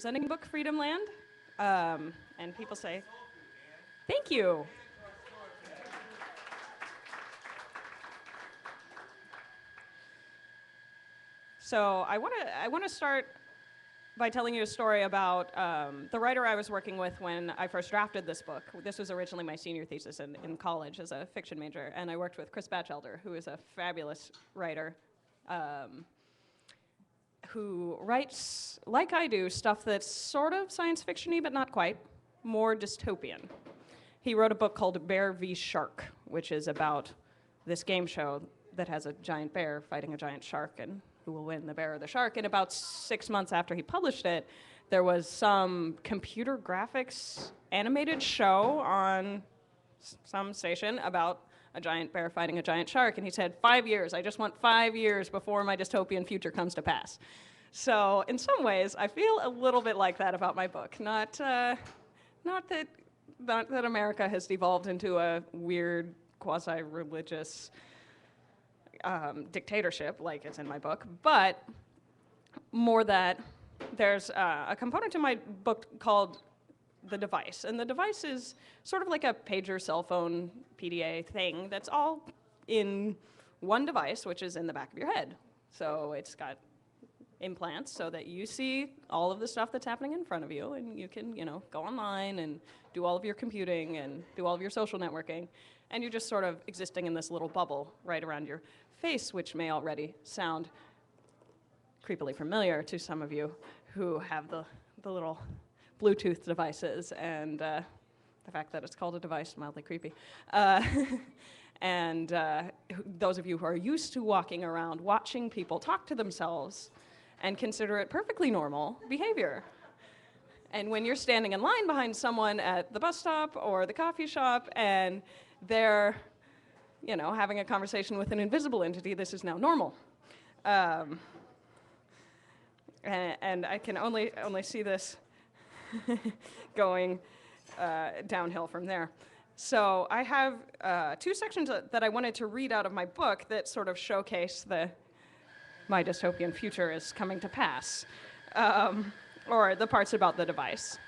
presenting book Freedomland, and people say, "Thank you." So I want to start by telling you a story about the writer I was working with when I first drafted this book. This was originally my senior thesis in college as a fiction major, and I worked with Chris Batchelder, who is a fabulous writer, who writes, like I do, stuff that's sort of science fiction-y, but not quite, more dystopian. He wrote a book called Bear v. Shark, which is about this game show that has a giant bear fighting a giant shark, and who will win, the bear or the shark. And about 6 months after he published it, there was some computer graphics animated show on some station about a giant bear fighting a giant shark. And he said, 5 years, I just want 5 years before my dystopian future comes to pass. So in some ways, I feel a little bit like that about my book. Not that America has devolved into a weird quasi-religious dictatorship, like it's in my book, but more that there's a component to my book called the device. And the device is sort of like a pager cell phone PDA thing that's all in one device, which is in the back of your head. So it's got implants so that you see all of the stuff that's happening in front of you, and you can, go online and do all of your computing and do all of your social networking. And you're just sort of existing in this little bubble right around your face, which may already sound creepily familiar to some of you who have the little Bluetooth devices, and the fact that it's called a device, mildly creepy. And those of you who are used to walking around watching people talk to themselves and consider it perfectly normal behavior. And when you're standing in line behind someone at the bus stop or the coffee shop and they're, having a conversation with an invisible entity, this is now normal. And I can only see this going downhill from there. So I have 2 sections that I wanted to read out of my book that sort of showcase my dystopian future is coming to pass, or the parts about the device.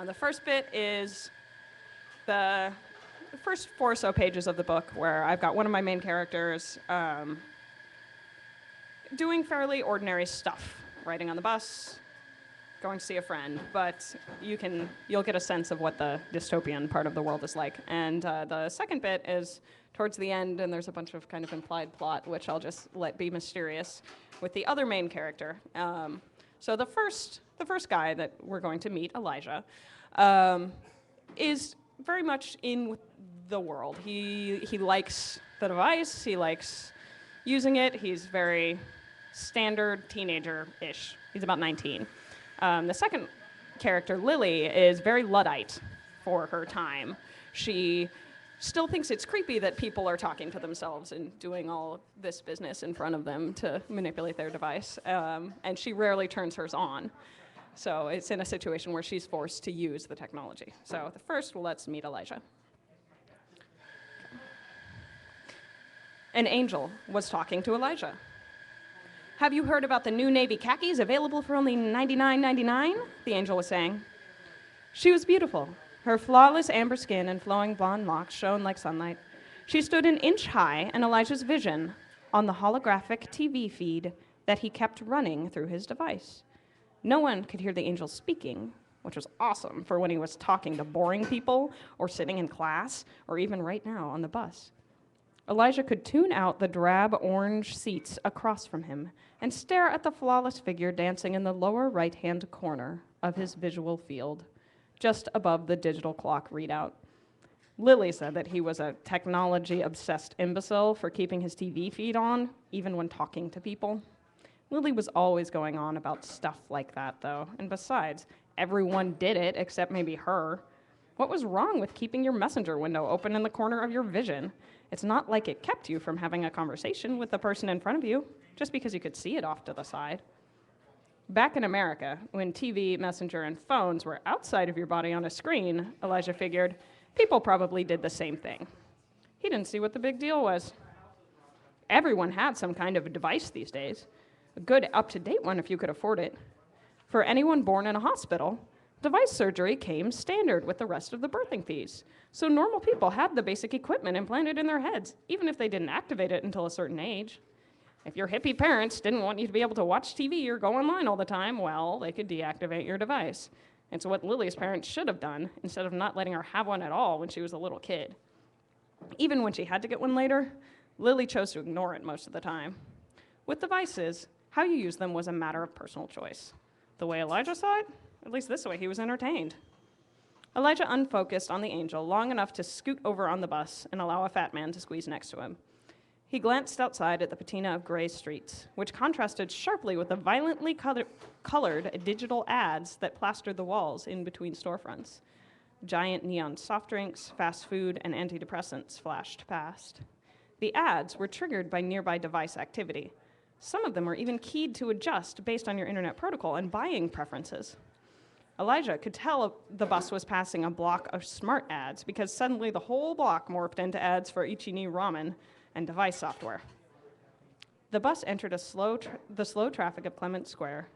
The first bit is the first 4 or so pages of the book, where I've got one of my main characters doing fairly ordinary stuff, riding on the bus, going to see a friend, but you'll get a sense of what the dystopian part of the world is like. And the second bit is towards the end, and there's a bunch of kind of implied plot, which I'll just let be mysterious, with the other main character. So the first guy that we're going to meet, Elijah, is very much in with the world. He likes the device, he likes using it, he's very standard teenager-ish. He's about 19. The second character, Lily, is very Luddite for her time. She still thinks it's creepy that people are talking to themselves and doing all this business in front of them to manipulate their device, and she rarely turns hers on. So it's in a situation where she's forced to use the technology. So first, let's meet Elijah. An angel was talking to Elijah. "Have you heard about the new Navy khakis available for only $99.99? The angel was saying. She was beautiful. Her flawless amber skin and flowing blonde locks shone like sunlight. She stood an inch high in Elijah's vision on the holographic TV feed that he kept running through his device. No one could hear the angel speaking, which was awesome for when he was talking to boring people or sitting in class or even right now on the bus. Elijah could tune out the drab orange seats across from him and stare at the flawless figure dancing in the lower right-hand corner of his visual field, just above the digital clock readout. Lily said that he was a technology-obsessed imbecile for keeping his TV feed on, even when talking to people. Lily was always going on about stuff like that, though, and besides, everyone did it except maybe her. What was wrong with keeping your messenger window open in the corner of your vision? It's not like it kept you from having a conversation with the person in front of you, just because you could see it off to the side. Back in America, when TV, messenger, and phones were outside of your body on a screen, Elijah figured, people probably did the same thing. He didn't see what the big deal was. Everyone had some kind of a device these days. A good, up-to-date one if you could afford it. For anyone born in a hospital, device surgery came standard with the rest of the birthing fees. So normal people had the basic equipment implanted in their heads, even if they didn't activate it until a certain age. If your hippie parents didn't want you to be able to watch TV or go online all the time, well, they could deactivate your device. It's what Lily's parents should have done, instead of not letting her have one at all when she was a little kid. Even when she had to get one later, Lily chose to ignore it most of the time. With devices, how you use them was a matter of personal choice. The way Elijah saw it, at least this way he was entertained. Elijah unfocused on the angel long enough to scoot over on the bus and allow a fat man to squeeze next to him. He glanced outside at the patina of gray streets, which contrasted sharply with the violently colored digital ads that plastered the walls in between storefronts. Giant neon soft drinks, fast food, and antidepressants flashed past. The ads were triggered by nearby device activity. Some of them were even keyed to adjust based on your internet protocol and buying preferences. Elijah could tell the bus was passing a block of smart ads because suddenly the whole block morphed into ads for Ichini ramen and device software. The bus entered the slow traffic of Clement Square,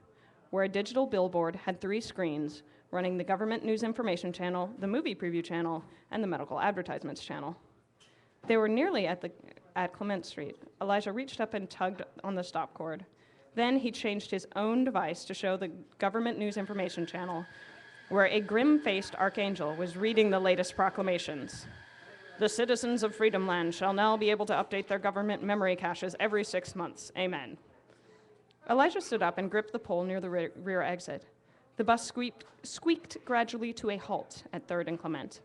where a digital billboard had 3 screens running the government news information channel, the movie preview channel, and the medical advertisements channel. They were nearly at Clement Street. Elijah reached up and tugged on the stop cord. Then he changed his own device to show the government news information channel, where a grim-faced archangel was reading the latest proclamations. The citizens of Freedomland shall now be able to update their government memory caches every 6 months. Amen. Elijah stood up and gripped the pole near the rear exit. The bus squeaked gradually to a halt at 3rd and Clement.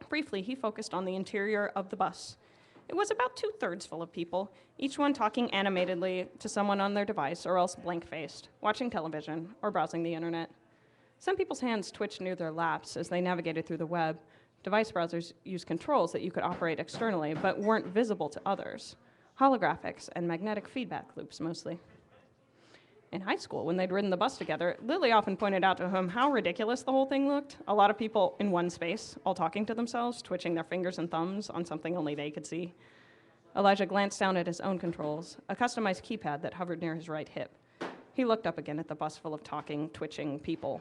Briefly, he focused on the interior of the bus. It was about 2/3 full of people, each one talking animatedly to someone on their device or else blank-faced, watching television or browsing the internet. Some people's hands twitched near their laps as they navigated through the web. Device browsers used controls that you could operate externally but weren't visible to others. Holographics and magnetic feedback loops mostly. In high school, when they'd ridden the bus together, Lily often pointed out to him how ridiculous the whole thing looked. A lot of people in one space, all talking to themselves, twitching their fingers and thumbs on something only they could see. Elijah glanced down at his own controls, a customized keypad that hovered near his right hip. He looked up again at the bus full of talking, twitching people.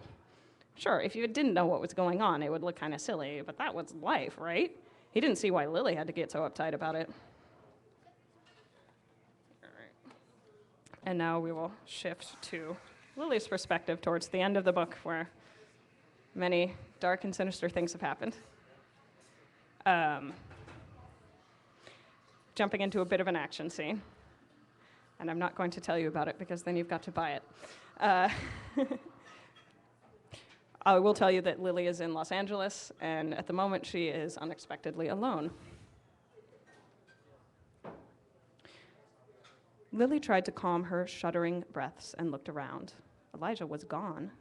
Sure, if you didn't know what was going on, it would look kind of silly, but that was life, right? He didn't see why Lily had to get so uptight about it. And now we will shift to Lily's perspective towards the end of the book, where many dark and sinister things have happened. Jumping into a bit of an action scene. And I'm not going to tell you about it because then you've got to buy it. I will tell you that Lily is in Los Angeles, and at the moment she is unexpectedly alone. Lily tried to calm her shuddering breaths and looked around. Elijah was gone.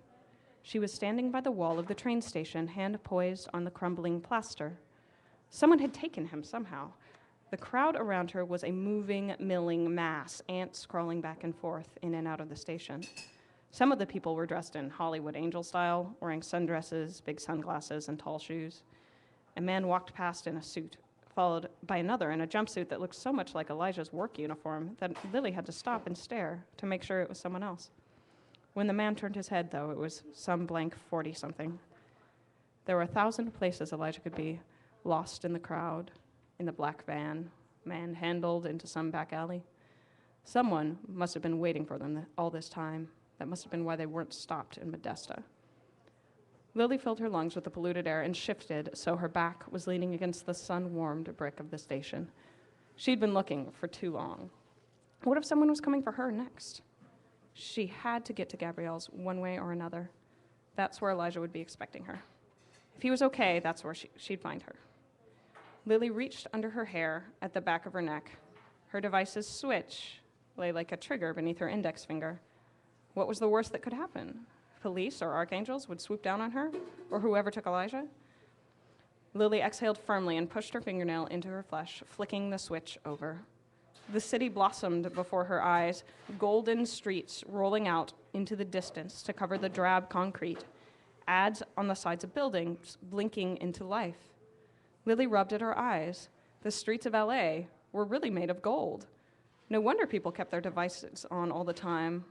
She was standing by the wall of the train station, hand poised on the crumbling plaster. Someone had taken him somehow. The crowd around her was a moving, milling mass, ants crawling back and forth in and out of the station. Some of the people were dressed in Hollywood angel style, wearing sundresses, big sunglasses, and tall shoes. A man walked past in a suit, followed by another in a jumpsuit that looked so much like Elijah's work uniform that Lily had to stop and stare to make sure it was someone else. When the man turned his head, though, it was some blank 40-something. There were 1,000 places Elijah could be, lost in the crowd, in the black van, manhandled into some back alley. Someone must have been waiting for them all this time. That must have been why they weren't stopped in Modesta. Lily filled her lungs with the polluted air and shifted so her back was leaning against the sun-warmed brick of the station. She'd been looking for too long. What if someone was coming for her next? She had to get to Gabrielle's one way or another. That's where Elijah would be expecting her. If he was okay, that's where she'd find her. Lily reached under her hair at the back of her neck. Her device's switch lay like a trigger beneath her index finger. What was the worst that could happen? Police or archangels would swoop down on her, or whoever took Elijah? Lily exhaled firmly and pushed her fingernail into her flesh, flicking the switch over. The city blossomed before her eyes, golden streets rolling out into the distance to cover the drab concrete, ads on the sides of buildings blinking into life. Lily rubbed at her eyes. The streets of LA were really made of gold. No wonder people kept their devices on all the time.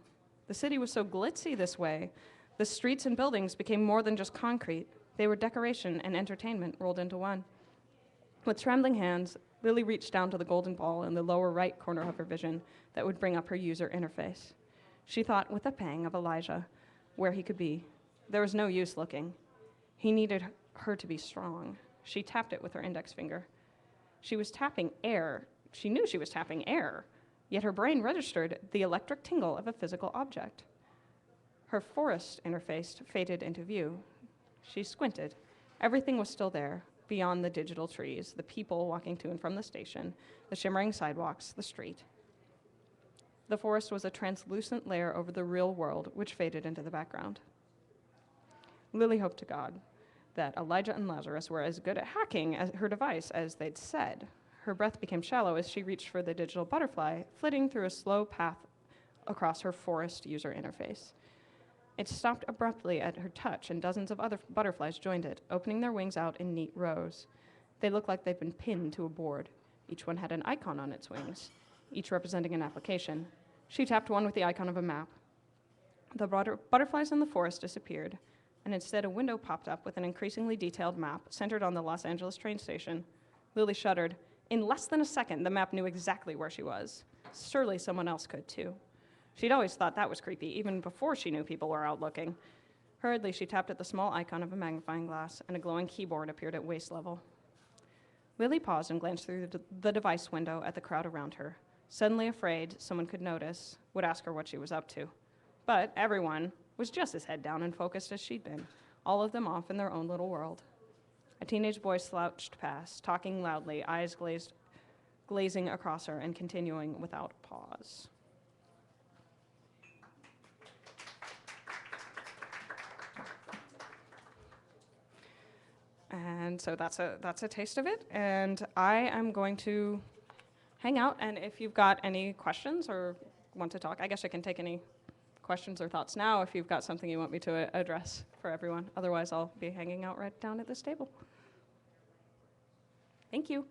The city was so glitzy this way. The streets and buildings became more than just concrete. They were decoration and entertainment rolled into one. With trembling hands, Lily reached down to the golden ball in the lower right corner of her vision that would bring up her user interface. She thought with a pang of Elijah, where he could be. There was no use looking. He needed her to be strong. She tapped it with her index finger. She was tapping air. She knew she was tapping air, yet her brain registered the electric tingle of a physical object. Her forest interface faded into view. She squinted. Everything was still there, beyond the digital trees, the people walking to and from the station, the shimmering sidewalks, the street. The forest was a translucent layer over the real world, which faded into the background. Lily hoped to God that Elijah and Lazarus were as good at hacking as her device as they'd said. Her breath became shallow as she reached for the digital butterfly, flitting through a slow path across her forest user interface. It stopped abruptly at her touch, and dozens of other butterflies joined it, opening their wings out in neat rows. They looked like they'd been pinned to a board. Each one had an icon on its wings, each representing an application. She tapped one with the icon of a map. The butterflies in the forest disappeared, and instead a window popped up with an increasingly detailed map centered on the Los Angeles train station. Lily shuddered. In less than a second, the map knew exactly where she was. Surely someone else could, too. She'd always thought that was creepy, even before she knew people were out looking. Hurriedly, she tapped at the small icon of a magnifying glass, and a glowing keyboard appeared at waist level. Lily paused and glanced through the device window at the crowd around her. Suddenly afraid someone could notice, would ask her what she was up to. But everyone was just as head down and focused as she'd been, all of them off in their own little world. A teenage boy slouched past, talking loudly, eyes glazing across her and continuing without pause. And so that's a taste of it, and I am going to hang out, and if you've got any questions or want to talk, I guess I can take any questions or thoughts now if you've got something you want me to address for everyone. Otherwise, I'll be hanging out right down at this table. Thank you.